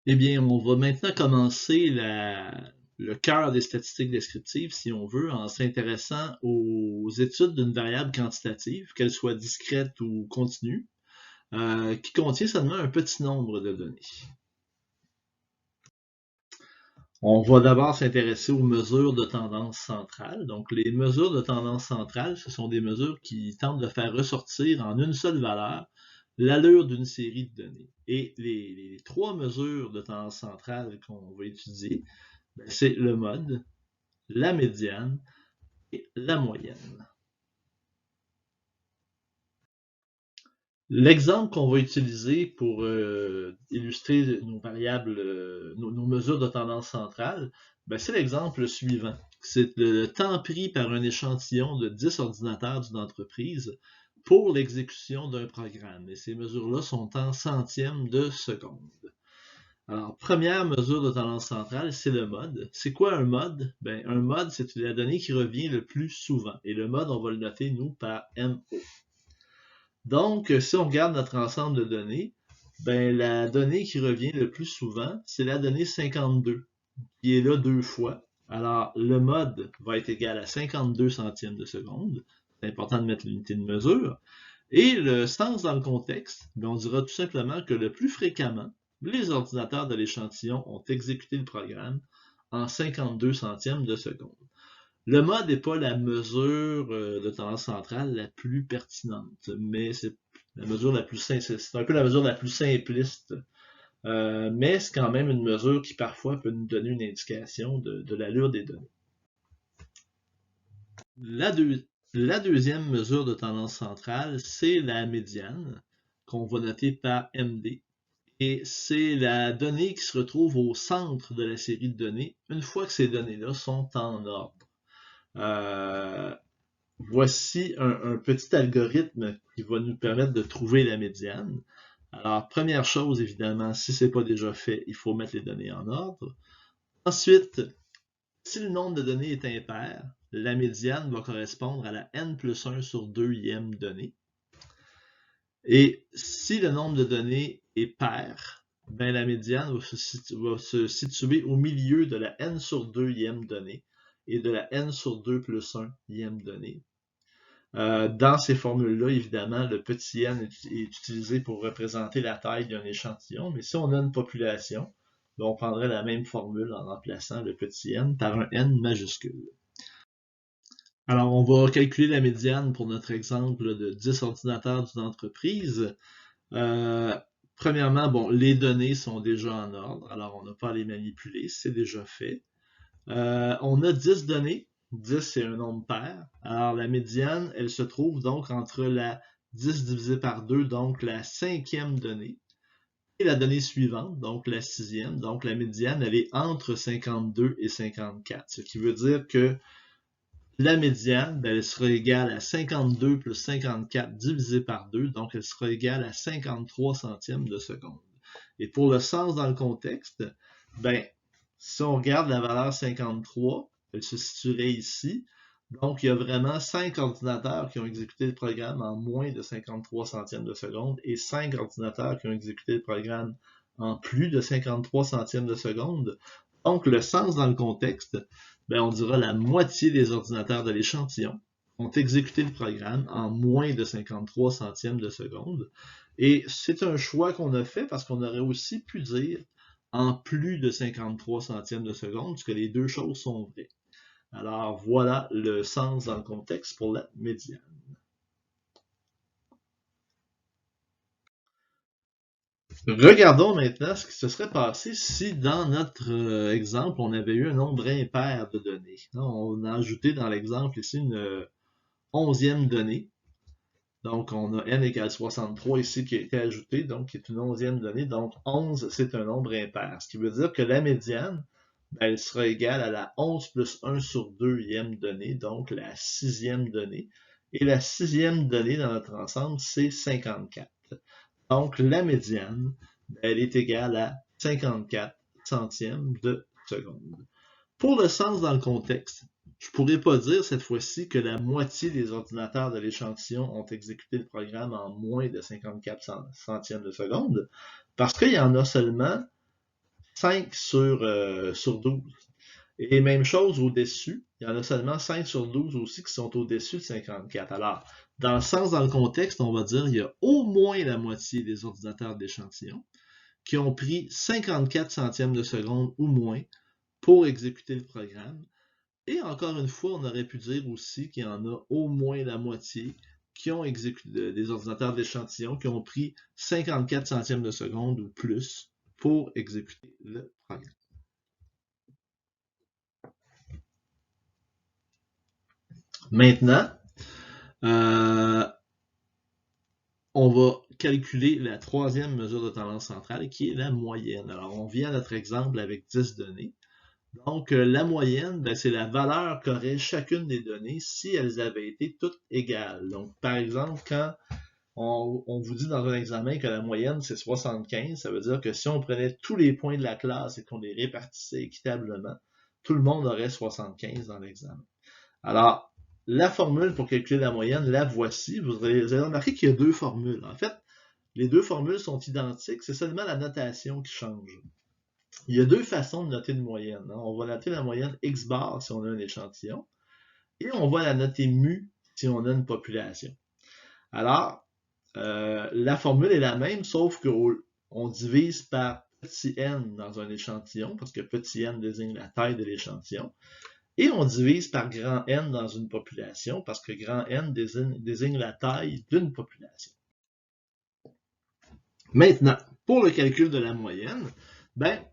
Eh bien, on va maintenant commencer le cœur des statistiques descriptives, si on veut, en s'intéressant aux études d'une variable quantitative, qu'elle soit discrète ou continue, qui contient seulement un petit nombre de données. On va d'abord s'intéresser aux mesures de tendance centrale. Donc, les mesures de tendance centrale, ce sont des mesures qui tentent de faire ressortir en une seule valeur l'allure d'une série de données. Et les trois mesures de tendance centrale qu'on va étudier, c'est le mode, la médiane et la moyenne. L'exemple qu'on va utiliser pour illustrer nos variables, nos mesures de tendance centrale, c'est l'exemple suivant. C'est le temps pris par un échantillon de 10 ordinateurs d'une entreprise pour l'exécution d'un programme. Et ces mesures-là sont en centièmes de seconde. Alors, première mesure de tendance centrale, c'est le mode. C'est quoi un mode? Un mode, c'est la donnée qui revient le plus souvent. Et le mode, on va le noter, nous, par MO. Donc, si on regarde notre ensemble de données, la donnée qui revient le plus souvent, c'est la donnée 52, qui est là deux fois. Alors, le mode va être égal à 52 centièmes de seconde. C'est important de mettre l'unité de mesure. Et le sens dans le contexte, on dira tout simplement que le plus fréquemment, les ordinateurs de l'échantillon ont exécuté le programme en 52 centièmes de seconde. Le mode n'est pas la mesure de tendance centrale la plus pertinente, mais c'est la mesure la plus c'est un peu la mesure la plus simpliste. Mais c'est quand même une mesure qui parfois peut nous donner une indication de l'allure des données. La, deux, la deuxième mesure de tendance centrale, c'est la médiane, qu'on va noter par MD. Et c'est la donnée qui se retrouve au centre de la série de données, une fois que ces données-là sont en ordre. Voici un petit algorithme qui va nous permettre de trouver la médiane. Alors, première chose, évidemment, si ce n'est pas déjà fait, il faut mettre les données en ordre. Ensuite, si le nombre de données est impair, la médiane va correspondre à la n plus 1 sur 2e donnée. Et si le nombre de données est pair, la médiane va se situer au milieu de la n sur 2e donnée et de la n sur 2 plus 1e donnée. Dans ces formules-là, évidemment, le petit n est utilisé pour représenter la taille d'un échantillon, mais si on a une population, on prendrait la même formule en remplaçant le petit n par un n majuscule. Alors, on va calculer la médiane pour notre exemple de 10 ordinateurs d'une entreprise. Premièrement, les données sont déjà en ordre, alors on n'a pas à les manipuler, c'est déjà fait. On a 10 données. 10, c'est un nombre pair. Alors, la médiane, elle se trouve donc entre la 10 divisé par 2, donc la 5e donnée, et la donnée suivante, donc la 6e. Donc, la médiane, elle est entre 52 et 54. Ce qui veut dire que la médiane, elle sera égale à 52 plus 54 divisé par 2, donc elle sera égale à 53 centièmes de seconde. Et pour le sens dans le contexte, si on regarde la valeur 53, elle se situerait ici. Donc, il y a vraiment 5 ordinateurs qui ont exécuté le programme en moins de 53 centièmes de seconde et 5 ordinateurs qui ont exécuté le programme en plus de 53 centièmes de seconde. Donc, le sens dans le contexte, on dira la moitié des ordinateurs de l'échantillon ont exécuté le programme en moins de 53 centièmes de seconde. Et c'est un choix qu'on a fait parce qu'on aurait aussi pu dire en plus de 53 centièmes de seconde, puisque les deux choses sont vraies. Alors voilà le sens dans le contexte pour la médiane. Regardons maintenant ce qui se serait passé si dans notre exemple, on avait eu un nombre impair de données. On a ajouté dans l'exemple ici une 11e donnée. Donc, on a n égale 63 ici qui a été ajouté, donc qui est une 11e donnée. Donc, 11, c'est un nombre impair. Ce qui veut dire que la médiane, elle sera égale à la 11 plus 1 sur 2e donnée, donc la 6e donnée. Et la 6e donnée dans notre ensemble, c'est 54. Donc, la médiane, elle est égale à 54 centièmes de seconde. Pour le sens dans le contexte, je ne pourrais pas dire cette fois-ci que la moitié des ordinateurs de l'échantillon ont exécuté le programme en moins de 54 centièmes de seconde, parce qu'il y en a seulement 5 sur 12. Et même chose au-dessus, il y en a seulement 5 sur 12 aussi qui sont au-dessus de 54. Alors, dans le contexte, on va dire qu'il y a au moins la moitié des ordinateurs d'échantillon qui ont pris 54 centièmes de seconde ou moins pour exécuter le programme. Et encore une fois, on aurait pu dire aussi qu'il y en a au moins la moitié qui ont exécuté des ordinateurs d'échantillon qui ont pris 54 centièmes de seconde ou plus pour exécuter le programme. Maintenant, on va calculer la troisième mesure de tendance centrale qui est la moyenne. Alors, on vient à notre exemple avec 10 données. Donc, la moyenne, ben, c'est la valeur qu'aurait chacune des données si elles avaient été toutes égales. Donc, par exemple, quand on vous dit dans un examen que la moyenne, c'est 75, ça veut dire que si on prenait tous les points de la classe et qu'on les répartissait équitablement, tout le monde aurait 75 dans l'examen. Alors, la formule pour calculer la moyenne, la voici. Vous allez remarquer qu'il y a deux formules. En fait, les deux formules sont identiques, c'est seulement la notation qui change. Il y a deux façons de noter une moyenne. On va noter la moyenne x bar si on a un échantillon, et on va la noter mu si on a une population. Alors, la formule est la même, sauf qu'on divise par petit n dans un échantillon, parce que petit n désigne la taille de l'échantillon, et on divise par grand N dans une population, parce que grand N désigne la taille d'une population. Maintenant, pour le calcul de la moyenne, ben,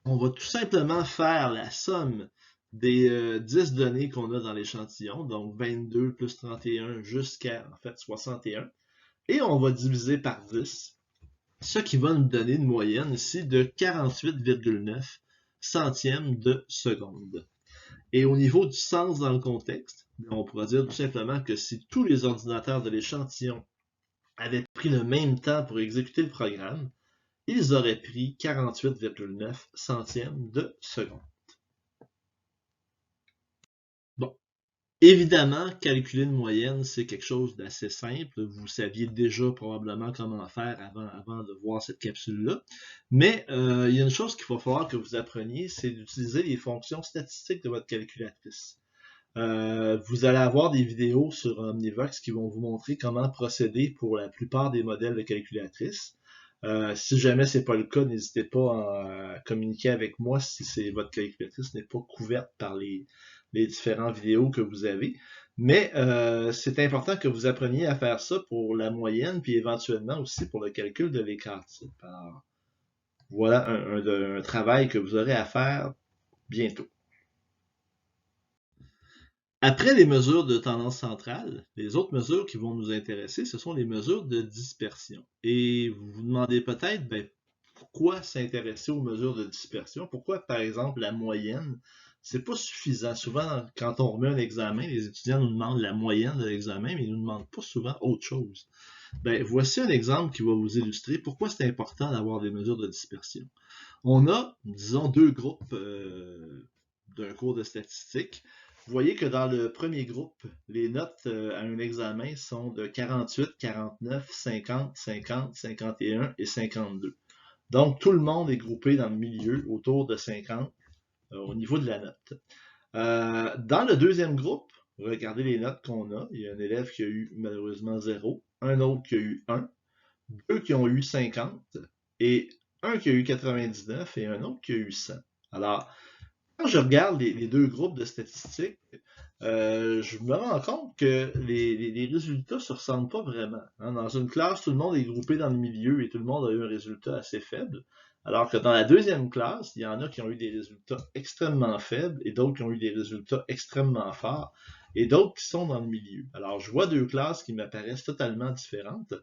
on va tout simplement faire la somme des 10 données qu'on a dans l'échantillon, donc 22 plus 31 jusqu'à, en fait, 61, et on va diviser par 10, ce qui va nous donner une moyenne ici de 48,9 centièmes de seconde. Et au niveau du sens dans le contexte, on pourra dire tout simplement que si tous les ordinateurs de l'échantillon avaient pris le même temps pour exécuter le programme, ils auraient pris 48,9 centièmes de seconde. Bon, évidemment, calculer une moyenne, c'est quelque chose d'assez simple. Vous saviez déjà probablement comment faire avant de voir cette capsule-là. Mais il y a une chose qu'il va falloir que vous appreniez, c'est d'utiliser les fonctions statistiques de votre calculatrice. Vous allez avoir des vidéos sur Omnivox qui vont vous montrer comment procéder pour la plupart des modèles de calculatrice. Si jamais c'est pas le cas, n'hésitez pas à communiquer avec moi si votre calculatrice n'est pas couverte par les différentes vidéos que vous avez. Mais c'est important que vous appreniez à faire ça pour la moyenne, puis éventuellement aussi pour le calcul de l'écart type. Alors, voilà un travail que vous aurez à faire bientôt. Après les mesures de tendance centrale, les autres mesures qui vont nous intéresser, ce sont les mesures de dispersion. Et vous vous demandez peut-être, ben, pourquoi s'intéresser aux mesures de dispersion? Pourquoi, par exemple, la moyenne? C'est pas suffisant. Souvent, quand on remet un examen, les étudiants nous demandent la moyenne de l'examen, mais ils nous demandent pas souvent autre chose. Ben, voici un exemple qui va vous illustrer pourquoi c'est important d'avoir des mesures de dispersion. On a, disons, deux groupes d'un cours de statistique. Vous voyez que dans le premier groupe, les notes à un examen sont de 48, 49, 50, 50, 51 et 52. Donc, tout le monde est groupé dans le milieu, autour de 50, au niveau de la note. Dans le deuxième groupe, regardez les notes qu'on a. Il y a un élève qui a eu malheureusement 0, un autre qui a eu 1, deux qui ont eu 50, et un qui a eu 99 et un autre qui a eu 100. Alors, quand je regarde les deux groupes de statistiques, je me rends compte que les résultats ne se ressemblent pas vraiment. Dans une classe, tout le monde est groupé dans le milieu et tout le monde a eu un résultat assez faible. Alors que dans la deuxième classe, il y en a qui ont eu des résultats extrêmement faibles et d'autres qui ont eu des résultats extrêmement forts et d'autres qui sont dans le milieu. Alors, je vois deux classes qui m'apparaissent totalement différentes.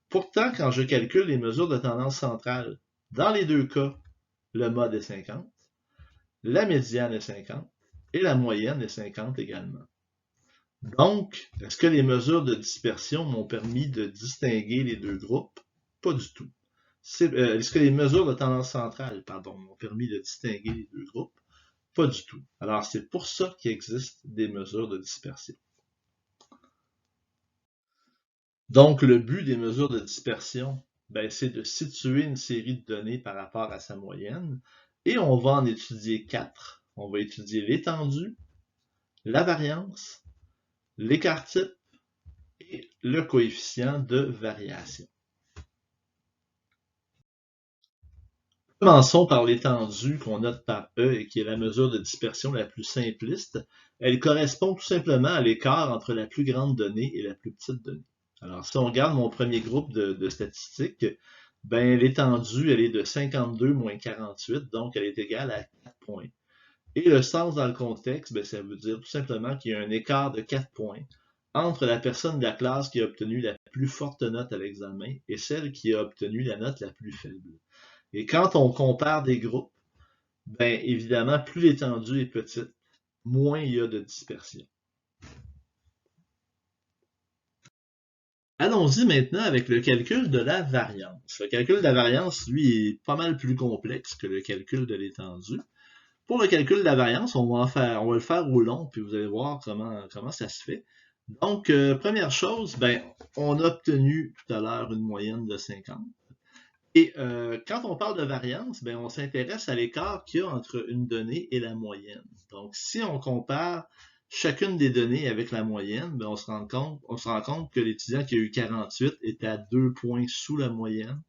Pourtant, quand je calcule les mesures de tendance centrale, dans les deux cas, le mode est 50. La médiane est 50 et la moyenne est 50 également. Donc, est-ce que les mesures de dispersion m'ont permis de distinguer les deux groupes? Pas du tout. Est-ce que les mesures de tendance centrale, m'ont permis de distinguer les deux groupes? Pas du tout. Alors, c'est pour ça qu'il existe des mesures de dispersion. Donc, le but des mesures de dispersion, ben, c'est de situer une série de données par rapport à sa moyenne. Et on va en étudier 4. On va étudier l'étendue, la variance, l'écart type et le coefficient de variation. Commençons par l'étendue qu'on note par E et qui est la mesure de dispersion la plus simpliste. Elle correspond tout simplement à l'écart entre la plus grande donnée et la plus petite donnée. Alors, si on regarde mon premier groupe de statistiques, ben, l'étendue, elle est de 52 moins 48, donc elle est égale à 4 points. Et le sens dans le contexte, ben, ça veut dire tout simplement qu'il y a un écart de 4 points entre la personne de la classe qui a obtenu la plus forte note à l'examen et celle qui a obtenu la note la plus faible. Et quand on compare des groupes, ben évidemment, plus l'étendue est petite, moins il y a de dispersion. Allons-y maintenant avec le calcul de la variance. Le calcul de la variance, lui, est pas mal plus complexe que le calcul de l'étendue. Pour le calcul de la variance, on va le faire au long, puis vous allez voir comment ça se fait. Donc, première chose, ben, on a obtenu tout à l'heure une moyenne de 50. Et quand on parle de variance, ben, on s'intéresse à l'écart qu'il y a entre une donnée et la moyenne. Donc, si on compare chacune des données avec la moyenne, ben, on se rend compte que l'étudiant qui a eu 48 est à 2 points sous la moyenne,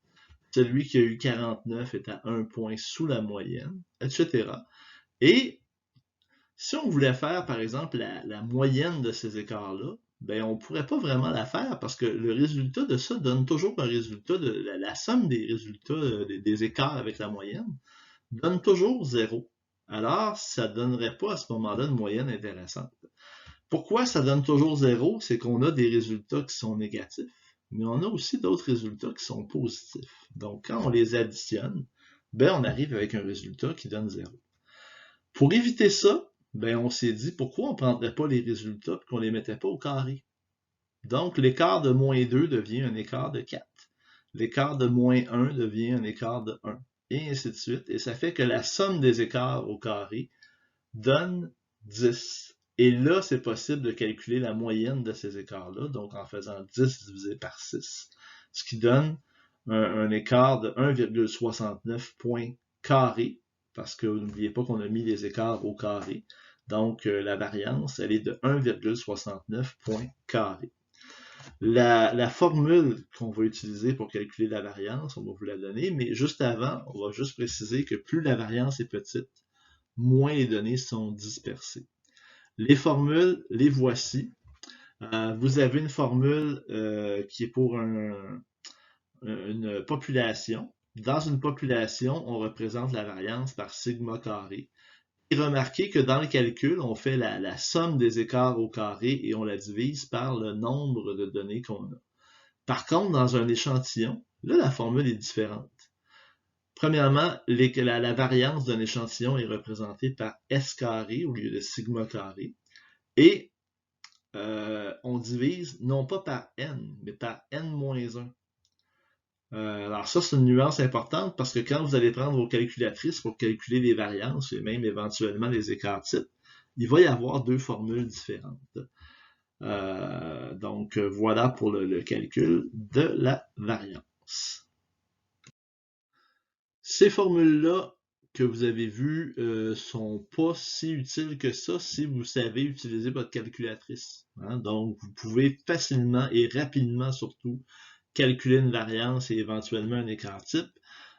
celui qui a eu 49 est à 1 point sous la moyenne, etc. Et si on voulait faire, par exemple, la moyenne de ces écarts-là, ben, on ne pourrait pas vraiment la faire parce que le résultat de ça donne toujours un résultat de la somme des résultats des écarts avec la moyenne donne toujours 0. Alors, ça ne donnerait pas à ce moment-là une moyenne intéressante. Pourquoi ça donne toujours 0? C'est qu'on a des résultats qui sont négatifs, mais on a aussi d'autres résultats qui sont positifs. Donc, quand on les additionne, ben, on arrive avec un résultat qui donne 0. Pour éviter ça, ben, on s'est dit pourquoi on ne prendrait pas les résultats et qu'on ne les mettait pas au carré. Donc, l'écart de moins 2 devient un écart de 4. L'écart de moins 1 devient un écart de 1. Et ainsi de suite. Et ça fait que la somme des écarts au carré donne 10. Et là, c'est possible de calculer la moyenne de ces écarts-là, donc en faisant 10 divisé par 6, ce qui donne un écart de 1,69 points carrés, parce que n'oubliez pas qu'on a mis les écarts au carré. Donc, la variance, elle est de 1,69 points carrés. La formule qu'on va utiliser pour calculer la variance, on va vous la donner, mais juste avant, on va juste préciser que plus la variance est petite, moins les données sont dispersées. Les formules, les voici. Vous avez une formule qui est pour une population. Dans une population, on représente la variance par sigma carré. Et remarquez que dans le calcul, on fait la somme des écarts au carré et on la divise par le nombre de données qu'on a. Par contre, dans un échantillon, là, la formule est différente. Premièrement, la variance d'un échantillon est représentée par S carré au lieu de sigma carré. Et on divise non pas par N, mais par N-1. Alors ça, c'est une nuance importante parce que quand vous allez prendre vos calculatrices pour calculer les variances et même éventuellement les écarts types, il va y avoir deux formules différentes. Donc voilà pour le calcul de la variance. Ces formules-là que vous avez vues sont pas si utiles que ça si vous savez utiliser votre calculatrice. Hein? Donc vous pouvez facilement et rapidement surtout calculer une variance et éventuellement un écart type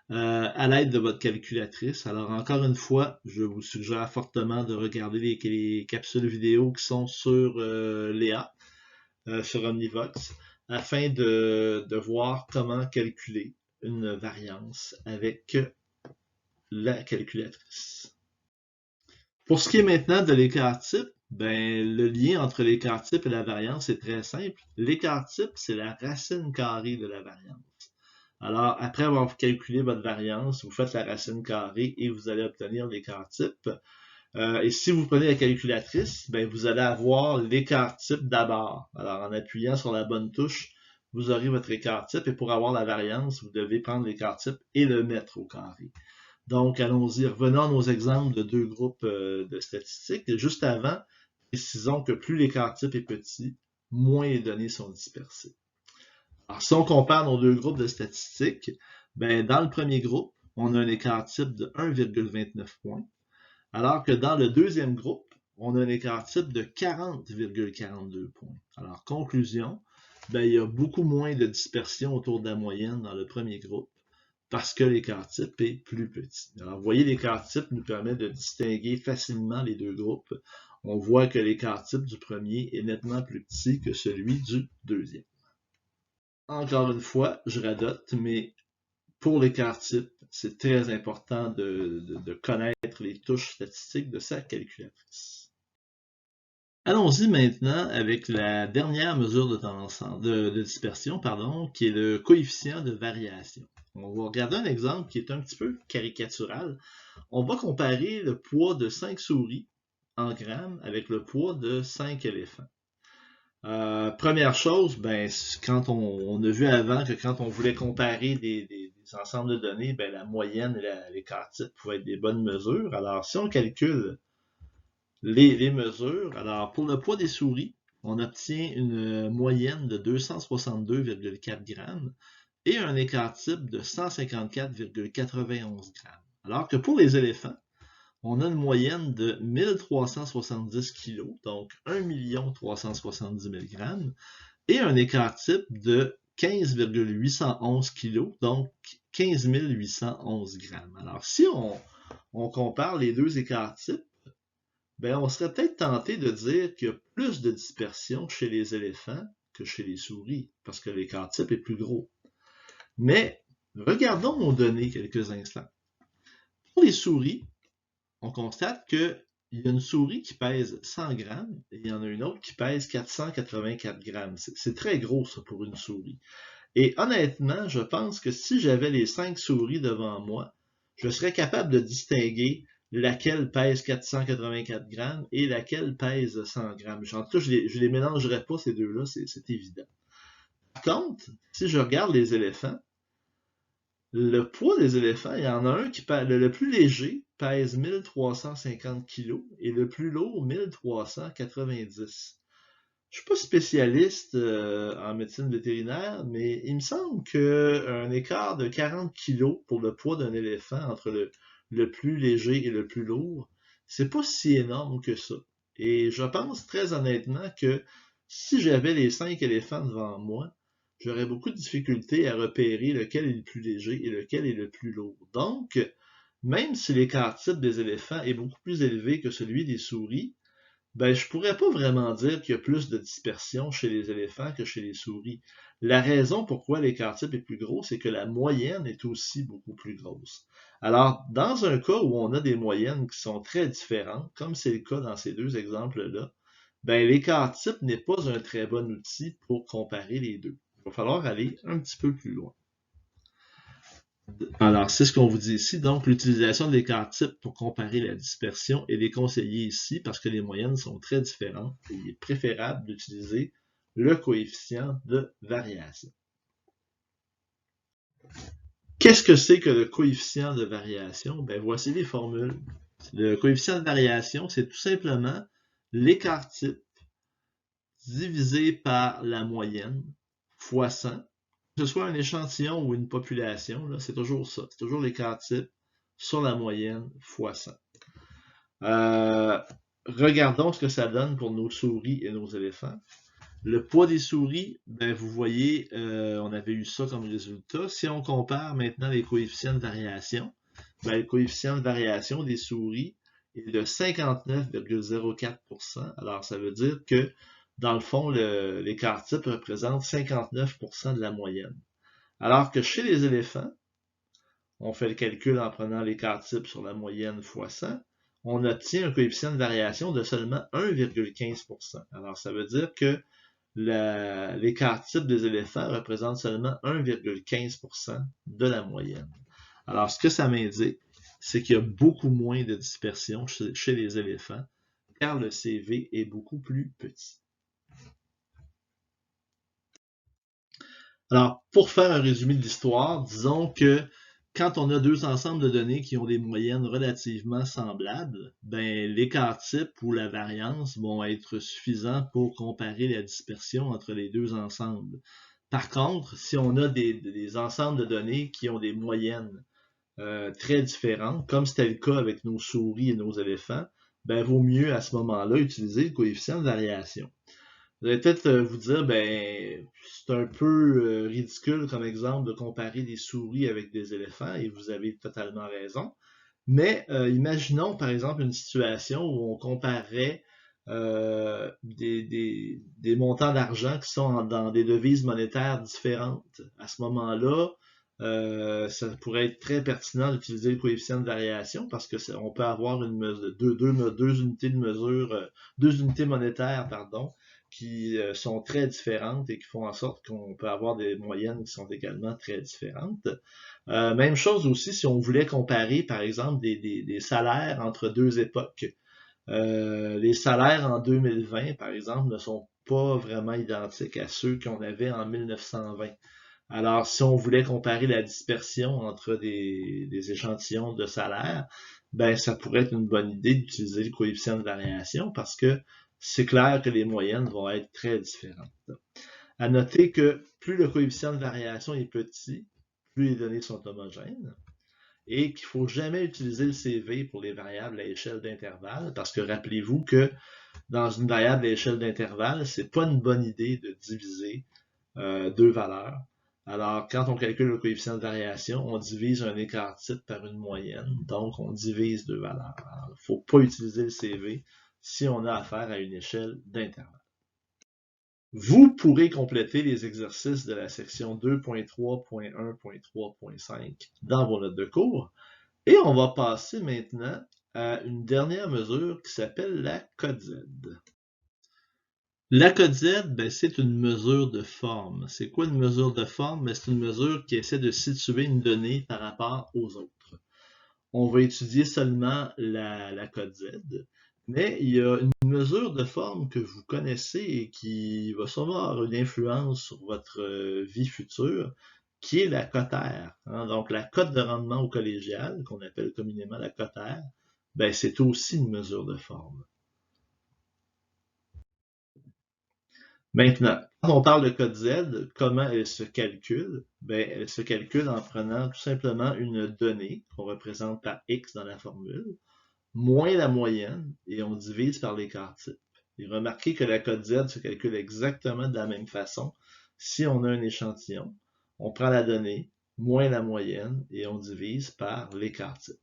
à l'aide de votre calculatrice. Alors encore une fois, je vous suggère fortement de regarder les capsules vidéo qui sont sur Léa, sur Omnivox, afin de voir comment calculer une variance avec la calculatrice. Pour ce qui est maintenant de l'écart type, ben, le lien entre l'écart type et la variance est très simple. L'écart type, c'est la racine carrée de la variance. Alors, après avoir calculé votre variance, vous faites la racine carrée et vous allez obtenir l'écart type. Et si vous prenez la calculatrice, ben, vous allez avoir l'écart type d'abord. Alors, en appuyant sur la bonne touche, vous aurez votre écart type et pour avoir la variance, vous devez prendre l'écart type et le mettre au carré. Donc, allons-y. Revenons à nos exemples de deux groupes de statistiques. Juste avant, précisons que plus l'écart type est petit, moins les données sont dispersées. Alors, si on compare nos deux groupes de statistiques, ben, dans le premier groupe, on a un écart type de 1,29 points, alors que dans le deuxième groupe, on a un écart type de 40,42 points. Alors, conclusion, ben, il y a beaucoup moins de dispersion autour de la moyenne dans le premier groupe parce que l'écart type est plus petit. Alors, vous voyez, l'écart type nous permet de distinguer facilement les deux groupes. On voit que l'écart type du premier est nettement plus petit que celui du deuxième. Encore une fois, je radote, mais pour l'écart type, c'est très important de connaître les touches statistiques de sa calculatrice. Allons-y maintenant avec la dernière mesure de tendance de dispersion, qui est le coefficient de variation. On va regarder un exemple qui est un petit peu caricatural. On va comparer le poids de 5 souris en grammes avec le poids de 5 éléphants. Première chose, ben, quand on a vu avant que quand on voulait comparer des ensembles de données, ben, la moyenne et l'écart type pouvaient être des bonnes mesures. Alors, si on calcule les mesures, alors pour le poids des souris, on obtient une moyenne de 262,4 grammes et un écart type de 154,91 grammes. Alors que pour les éléphants, on a une moyenne de 1370 kg, donc 1 370 000 grammes, et un écart type de 15,811 kg, donc 15 811 grammes. Alors, si on compare les deux écarts types, ben, on serait peut-être tenté de dire qu'il y a plus de dispersion chez les éléphants que chez les souris, parce que l'écart type est plus gros. Mais regardons nos données quelques instants. Pour les souris, on constate qu'il y a une souris qui pèse 100 grammes et il y en a une autre qui pèse 484 grammes. C'est très gros, ça, pour une souris. Et honnêtement, je pense que si j'avais les 5 souris devant moi, je serais capable de distinguer laquelle pèse 484 grammes et laquelle pèse 100 grammes. En tout cas, je les mélangerais pas, ces deux-là, c'est évident. Par contre, si je regarde les éléphants, le poids des éléphants, il y en a un qui pèse, le plus léger pèse 1350 kg et le plus lourd 1390. Je suis pas spécialiste en médecine vétérinaire, mais il me semble qu'un écart de 40 kg pour le poids d'un éléphant entre le plus léger et le plus lourd, c'est pas si énorme que ça. Et je pense très honnêtement que si j'avais les 5 éléphants devant moi, j'aurais beaucoup de difficultés à repérer lequel est le plus léger et lequel est le plus lourd. Donc, même si l'écart type des éléphants est beaucoup plus élevé que celui des souris, ben, je pourrais pas vraiment dire qu'il y a plus de dispersion chez les éléphants que chez les souris. La raison pourquoi l'écart type est plus gros, c'est que la moyenne est aussi beaucoup plus grosse. Alors, dans un cas où on a des moyennes qui sont très différentes, comme c'est le cas dans ces deux exemples-là, ben, l'écart type n'est pas un très bon outil pour comparer les deux. Il va falloir aller un petit peu plus loin. Alors, c'est ce qu'on vous dit ici. Donc, l'utilisation de l'écart type pour comparer la dispersion est déconseillée ici parce que les moyennes sont très différentes et il est préférable d'utiliser le coefficient de variation. Qu'est-ce que c'est que le coefficient de variation? Ben, voici les formules. Le coefficient de variation, c'est tout simplement l'écart type divisé par la moyenne fois 100. Que ce soit un échantillon ou une population, c'est toujours ça. C'est toujours l'écart type sur la moyenne fois 100. Regardons ce que ça donne pour nos souris et nos éléphants. Le poids des souris, ben, vous voyez, on avait eu ça comme résultat. Si on compare maintenant les coefficients de variation, ben, le coefficient de variation des souris est de 59,04%. Alors, ça veut dire que, dans le fond, l'écart type représente 59% de la moyenne. Alors que chez les éléphants, on fait le calcul en prenant l'écart type sur la moyenne fois 100, on obtient un coefficient de variation de seulement 1,15%. Alors, ça veut dire que l'écart type des éléphants représente seulement 1,15% de la moyenne. Alors, ce que ça m'indique, c'est qu'il y a beaucoup moins de dispersion chez les éléphants, car le CV est beaucoup plus petit. Alors, pour faire un résumé de l'histoire, disons que quand on a deux ensembles de données qui ont des moyennes relativement semblables, ben, l'écart type ou la variance vont être suffisants pour comparer la dispersion entre les deux ensembles. Par contre, si on a des ensembles de données qui ont des moyennes très différentes, comme c'était le cas avec nos souris et nos éléphants, ben, vaut mieux à ce moment-là utiliser le coefficient de variation. Vous allez peut-être vous dire, ben, c'est un peu ridicule comme exemple de comparer des souris avec des éléphants, et vous avez totalement raison. Mais imaginons par exemple une situation où on comparerait des montants d'argent qui sont dans des devises monétaires différentes. À ce moment-là, ça pourrait être très pertinent d'utiliser le coefficient de variation parce que on peut avoir deux unités de mesure, deux unités monétaires, pardon, qui sont très différentes et qui font en sorte qu'on peut avoir des moyennes qui sont également très différentes. Même chose aussi si on voulait comparer, par exemple, des salaires entre deux époques. Les salaires en 2020, par exemple, ne sont pas vraiment identiques à ceux qu'on avait en 1920. Alors, si on voulait comparer la dispersion entre des échantillons de salaires, ben, ça pourrait être une bonne idée d'utiliser le coefficient de variation parce que c'est clair que les moyennes vont être très différentes. À noter que plus le coefficient de variation est petit, plus les données sont homogènes, et qu'il ne faut jamais utiliser le CV pour les variables à échelle d'intervalle, parce que rappelez-vous que dans une variable à échelle d'intervalle, ce n'est pas une bonne idée de diviser deux valeurs. Alors, quand on calcule le coefficient de variation, on divise un écart type par une moyenne, donc on divise deux valeurs. Il ne faut pas utiliser le CV si on a affaire à une échelle d'intervalle. Vous pourrez compléter les exercices de la section 2.3.1.3.5 dans vos notes de cours. Et on va passer maintenant à une dernière mesure qui s'appelle la cote Z. La cote Z, ben, c'est une mesure de forme. C'est quoi une mesure de forme? Ben, c'est une mesure qui essaie de situer une donnée par rapport aux autres. On va étudier seulement la cote Z, mais il y a une mesure de forme que vous connaissez et qui va sûrement avoir une influence sur votre vie future, qui est la cote R. Hein? Donc, la cote de rendement au collégial, qu'on appelle communément la cote R, ben, c'est aussi une mesure de forme. Maintenant, quand on parle de cote Z, comment elle se calcule? Ben, elle se calcule en prenant tout simplement une donnée qu'on représente par X dans la formule, moins la moyenne, et on divise par l'écart type. Et remarquez que la cote Z se calcule exactement de la même façon. Si on a un échantillon, on prend la donnée, moins la moyenne, et on divise par l'écart type.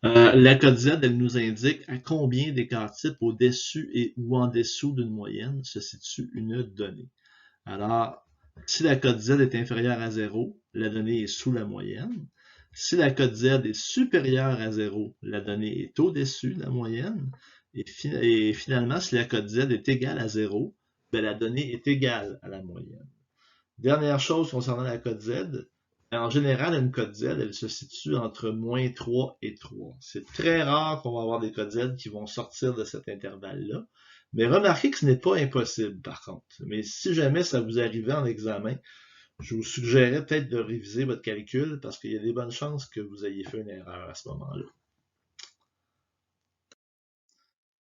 La cote Z, elle nous indique à combien d'écart type au-dessus et ou en dessous d'une moyenne se situe une donnée. Alors, si la cote Z est inférieure à 0, la donnée est sous la moyenne. Si la cote Z est supérieure à 0, la donnée est au-dessus de la moyenne. Et finalement, si la cote Z est égale à 0, ben, la donnée est égale à la moyenne. Dernière chose concernant la cote Z, en général, une cote Z, elle se situe entre moins 3 et 3. C'est très rare qu'on va avoir des cotes Z qui vont sortir de cet intervalle-là. Mais remarquez que ce n'est pas impossible, par contre. Mais si jamais ça vous arrivait en examen, je vous suggérerais peut-être de réviser votre calcul parce qu'il y a des bonnes chances que vous ayez fait une erreur à ce moment-là.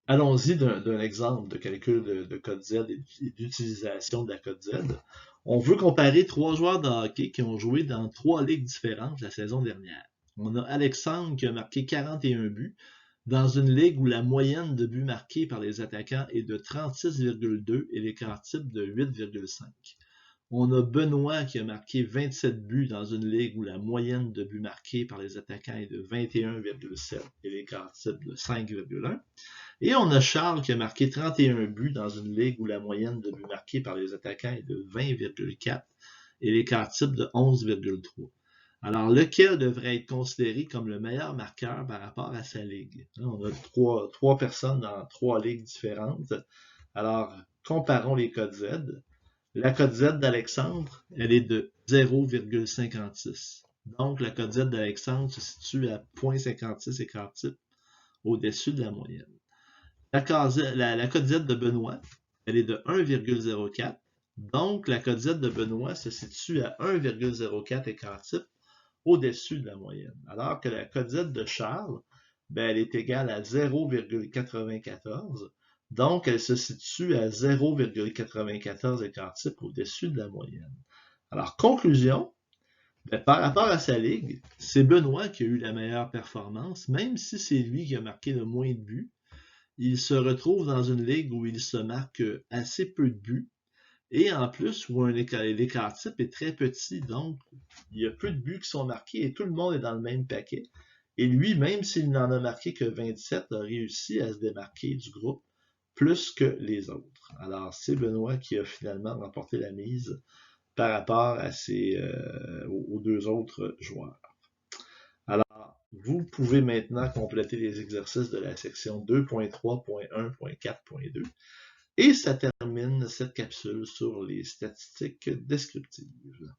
Allons-y d'un exemple de calcul de cote Z et d'utilisation de la cote Z. On veut comparer trois joueurs de hockey qui ont joué dans trois ligues différentes la saison dernière. On a Alexandre qui a marqué 41 buts dans une ligue où la moyenne de buts marqués par les attaquants est de 36,2 et l'écart type de 8,5. On a Benoît qui a marqué 27 buts dans une ligue où la moyenne de buts marqués par les attaquants est de 21,7 et l'écart type de 5,1. Et on a Charles qui a marqué 31 buts dans une ligue où la moyenne de buts marqués par les attaquants est de 20,4 et l'écart type de 11,3. Alors, lequel devrait être considéré comme le meilleur marqueur par rapport à sa ligue? On a trois personnes dans trois ligues différentes. Alors, comparons les cotes Z. La cote Z d'Alexandre, elle est de 0,56. Donc, la cote Z d'Alexandre se situe à 0,56 écart type au-dessus de la moyenne. La cote Z de Benoît, elle est de 1,04. Donc, la cote Z de Benoît se situe à 1,04 écart type au-dessus de la moyenne. Alors que la cote Z de Charles, ben, elle est égale à 0,94. Donc, elle se situe à 0,94 écart type au-dessus de la moyenne. Alors, conclusion, Ben, par rapport à sa ligue, c'est Benoît qui a eu la meilleure performance, même si c'est lui qui a marqué le moins de buts. Il se retrouve dans une ligue où il se marque assez peu de buts et en plus où l'écart type est très petit, donc il y a peu de buts qui sont marqués et tout le monde est dans le même paquet. Et lui, même s'il n'en a marqué que 27, a réussi à se démarquer du groupe plus que les autres. Alors c'est Benoît qui a finalement remporté la mise par rapport à aux deux autres joueurs. Alors, vous pouvez maintenant compléter les exercices de la section 2.3.1.4.2 et ça termine cette capsule sur les statistiques descriptives.